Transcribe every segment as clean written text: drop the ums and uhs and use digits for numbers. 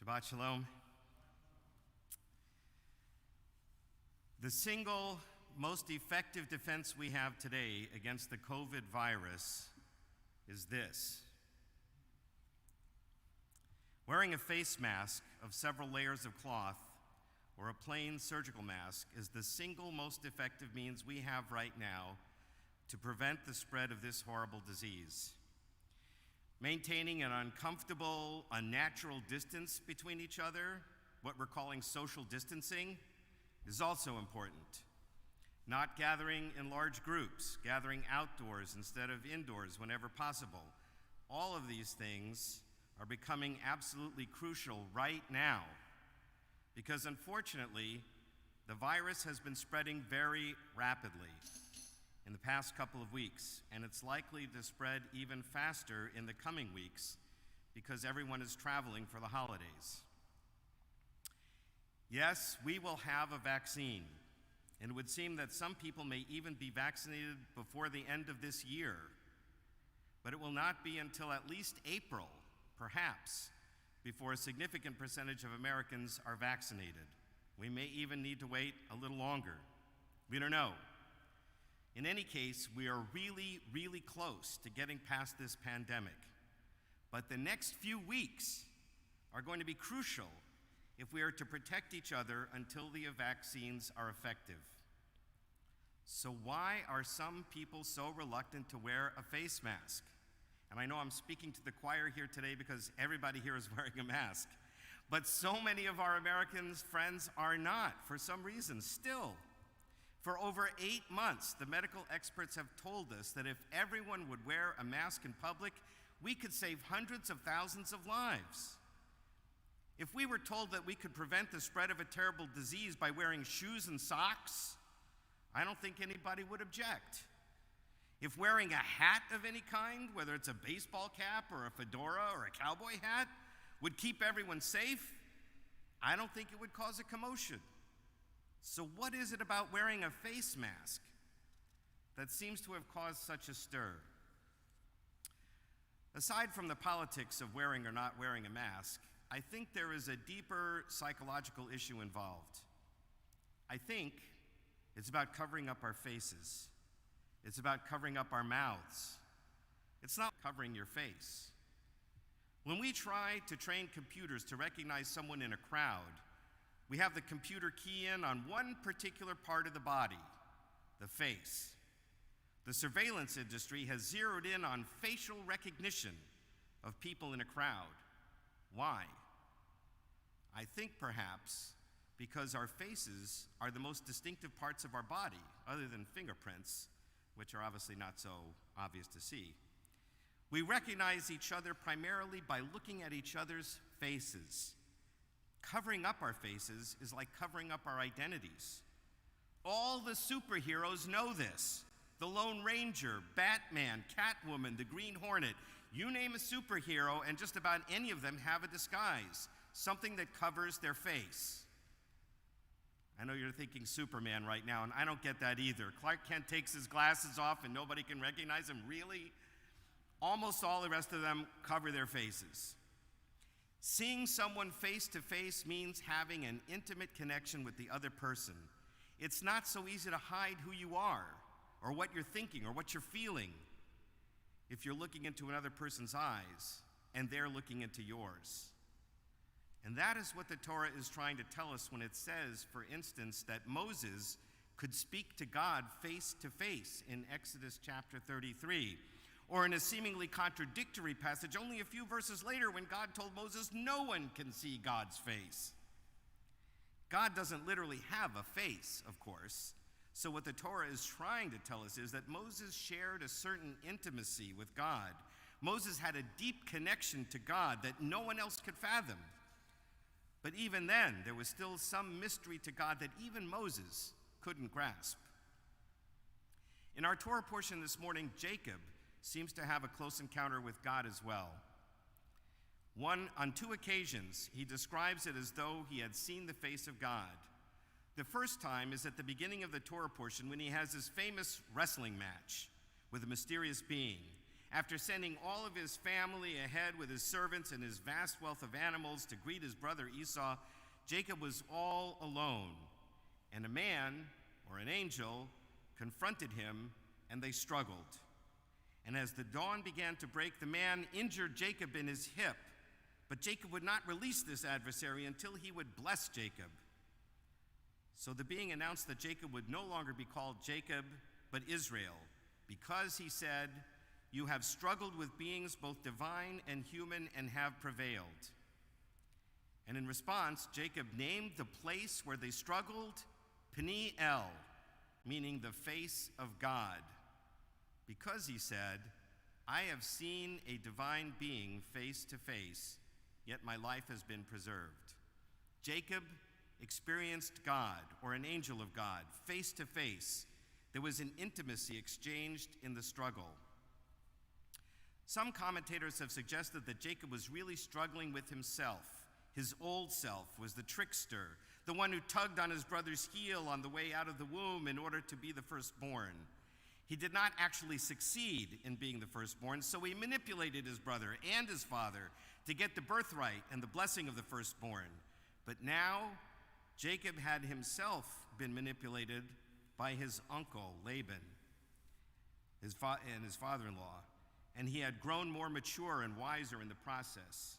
Shabbat Shalom. The single most effective defense we have today against the COVID virus is this. Wearing a face mask of several layers of cloth or a plain surgical mask is the single most effective means we have right now to prevent the spread of this horrible disease. Maintaining an uncomfortable, unnatural distance between each other, what we're calling social distancing, is also important. Not gathering in large groups, gathering outdoors instead of indoors whenever possible. All of these things are becoming absolutely crucial right now because unfortunately, the virus has been spreading very rapidly in the past couple of weeks, and it's likely to spread even faster in the coming weeks because everyone is traveling for the holidays. Yes, we will have a vaccine, and it would seem that some people may even be vaccinated before the end of this year, but it will not be until at least April, perhaps, before a significant percentage of Americans are vaccinated. We may even need to wait a little longer. We don't know. In any case, we are really, really close to getting past this pandemic. But the next few weeks are going to be crucial if we are to protect each other until the vaccines are effective. So why are some people so reluctant to wear a face mask? And I know I'm speaking to the choir here today because everybody here is wearing a mask. But so many of our American friends are not, for some reason, still. For over 8 months, the medical experts have told us that if everyone would wear a mask in public, we could save hundreds of thousands of lives. If we were told that we could prevent the spread of a terrible disease by wearing shoes and socks, I don't think anybody would object. If wearing a hat of any kind, whether it's a baseball cap or a fedora or a cowboy hat, would keep everyone safe, I don't think it would cause a commotion. So what is it about wearing a face mask that seems to have caused such a stir? Aside from the politics of wearing or not wearing a mask, I think there is a deeper psychological issue involved. I think it's about covering up our faces. It's about covering up our mouths. It's not covering your face. When we try to train computers to recognize someone in a crowd, we have the computer key in on one particular part of the body, the face. The surveillance industry has zeroed in on facial recognition of people in a crowd. Why? I think perhaps because our faces are the most distinctive parts of our body, other than fingerprints, which are obviously not so obvious to see. We recognize each other primarily by looking at each other's faces. Covering up our faces is like covering up our identities. All the superheroes know this. The Lone Ranger, Batman, Catwoman, the Green Hornet. You name a superhero and just about any of them have a disguise, something that covers their face. I know you're thinking Superman right now, and I don't get that either. Clark Kent takes his glasses off and nobody can recognize him. Really? Almost all the rest of them cover their faces. Seeing someone face to face means having an intimate connection with the other person. It's not so easy to hide who you are, or what you're thinking, or what you're feeling, if you're looking into another person's eyes, and they're looking into yours. And that is what the Torah is trying to tell us when it says, for instance, that Moses could speak to God face to face in Exodus chapter 33. Or in a seemingly contradictory passage only a few verses later when God told Moses no one can see God's face. God doesn't literally have a face, of course. So what the Torah is trying to tell us is that Moses shared a certain intimacy with God. Moses had a deep connection to God that no one else could fathom. But even then, there was still some mystery to God that even Moses couldn't grasp. In our Torah portion this morning, Jacob seems to have a close encounter with God as well. On 2 occasions, he describes it as though he had seen the face of God. The first time is at the beginning of the Torah portion when he has his famous wrestling match with a mysterious being. After sending all of his family ahead with his servants and his vast wealth of animals to greet his brother Esau, Jacob was all alone, and a man, or an angel, confronted him, and they struggled. And as the dawn began to break, the man injured Jacob in his hip, but Jacob would not release this adversary until he would bless Jacob. So the being announced that Jacob would no longer be called Jacob, but Israel, because he said, "You have struggled with beings both divine and human and have prevailed." And in response, Jacob named the place where they struggled Peniel, meaning the face of God, because he said, "I have seen a divine being face to face, yet my life has been preserved." Jacob experienced God, or an angel of God, face to face. There was an intimacy exchanged in the struggle. Some commentators have suggested that Jacob was really struggling with himself. His old self was the trickster, the one who tugged on his brother's heel on the way out of the womb in order to be the firstborn. He did not actually succeed in being the firstborn, so he manipulated his brother and his father to get the birthright and the blessing of the firstborn. But now, Jacob had himself been manipulated by his uncle, Laban, and his father-in-law, and he had grown more mature and wiser in the process.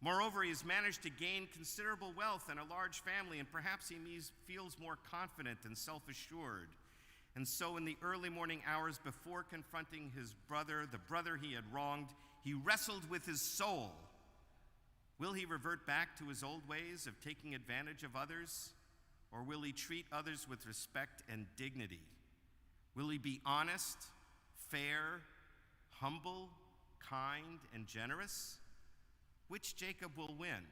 Moreover, he has managed to gain considerable wealth and a large family, and perhaps he feels more confident and self-assured. And so in the early morning hours before confronting his brother, the brother he had wronged, he wrestled with his soul. Will he revert back to his old ways of taking advantage of others, or will he treat others with respect and dignity? Will he be honest, fair, humble, kind, and generous? Which Jacob will win?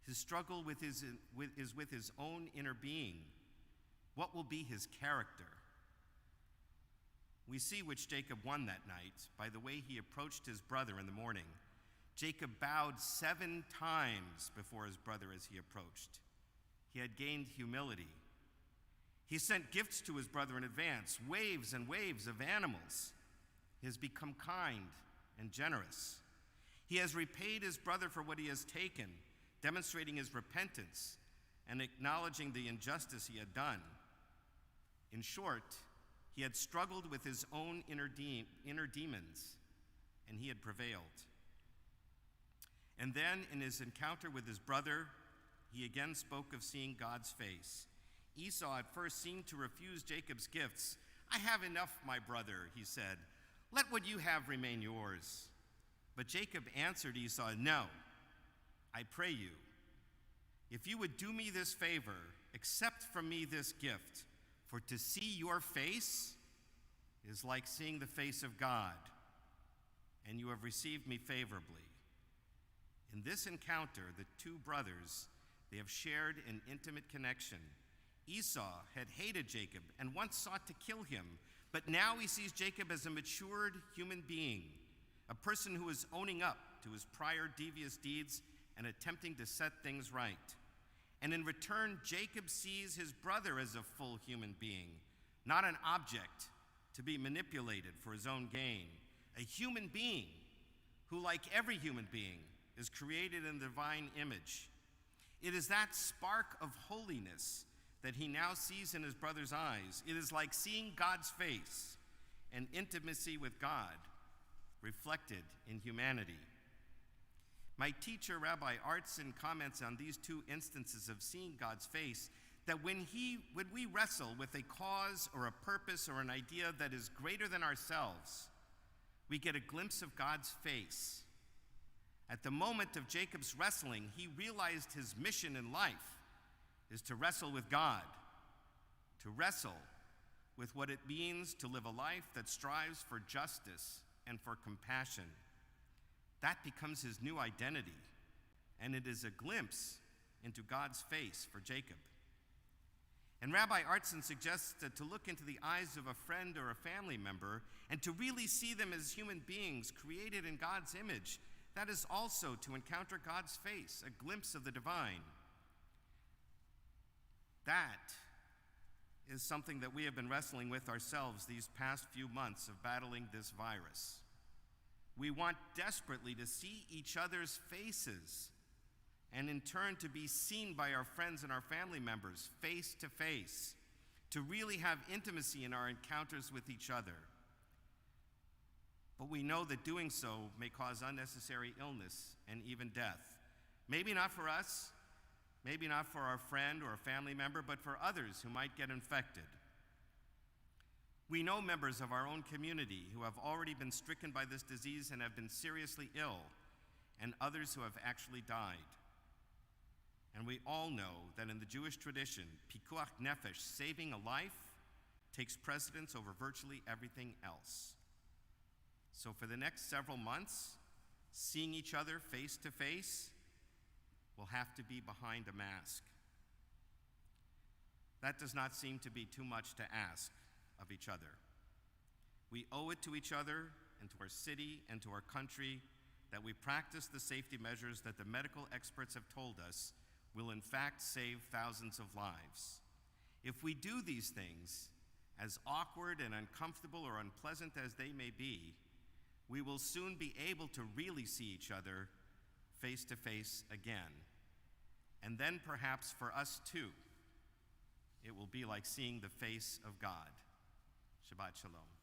His struggle is with his own inner being. What will be his character? We see which Jacob won that night by the way he approached his brother in the morning. Jacob bowed 7 times before his brother as he approached. He had gained humility. He sent gifts to his brother in advance, waves and waves of animals. He has become kind and generous. He has repaid his brother for what he has taken, demonstrating his repentance and acknowledging the injustice he had done. In short, he had struggled with his own inner demons, and he had prevailed. And then, in his encounter with his brother, he again spoke of seeing God's face. Esau at first seemed to refuse Jacob's gifts. "I have enough, my brother," he said. "Let what you have remain yours." But Jacob answered Esau, "No, I pray you, if you would do me this favor, accept from me this gift, for to see your face is like seeing the face of God, and you have received me favorably." In this encounter, the two brothers, they have shared an intimate connection. Esau had hated Jacob and once sought to kill him, but now he sees Jacob as a matured human being, a person who is owning up to his prior devious deeds and attempting to set things right. And in return, Jacob sees his brother as a full human being, not an object to be manipulated for his own gain, a human being who, like every human being, is created in the divine image. It is that spark of holiness that he now sees in his brother's eyes. It is like seeing God's face and intimacy with God reflected in humanity. My teacher, Rabbi Artson, comments on these two instances of seeing God's face, that when we wrestle with a cause or a purpose or an idea that is greater than ourselves, we get a glimpse of God's face. At the moment of Jacob's wrestling, he realized his mission in life is to wrestle with God, to wrestle with what it means to live a life that strives for justice and for compassion. That becomes his new identity, and it is a glimpse into God's face for Jacob. And Rabbi Artson suggests that to look into the eyes of a friend or a family member and to really see them as human beings created in God's image, that is also to encounter God's face, a glimpse of the divine. That is something that we have been wrestling with ourselves these past few months of battling this virus. We want desperately to see each other's faces, and in turn to be seen by our friends and our family members face to face, to really have intimacy in our encounters with each other. But we know that doing so may cause unnecessary illness and even death. Maybe not for us, maybe not for our friend or a family member, but for others who might get infected. We know members of our own community who have already been stricken by this disease and have been seriously ill, and others who have actually died. And we all know that in the Jewish tradition, pikuach nefesh, saving a life, takes precedence over virtually everything else. So for the next several months, seeing each other face to face will have to be behind a mask. That does not seem to be too much to ask of each other. We owe it to each other and to our city and to our country that we practice the safety measures that the medical experts have told us will in fact save thousands of lives. If we do these things, as awkward and uncomfortable or unpleasant as they may be, we will soon be able to really see each other face to face again. And then perhaps for us too, it will be like seeing the face of God. Shabbat Shalom.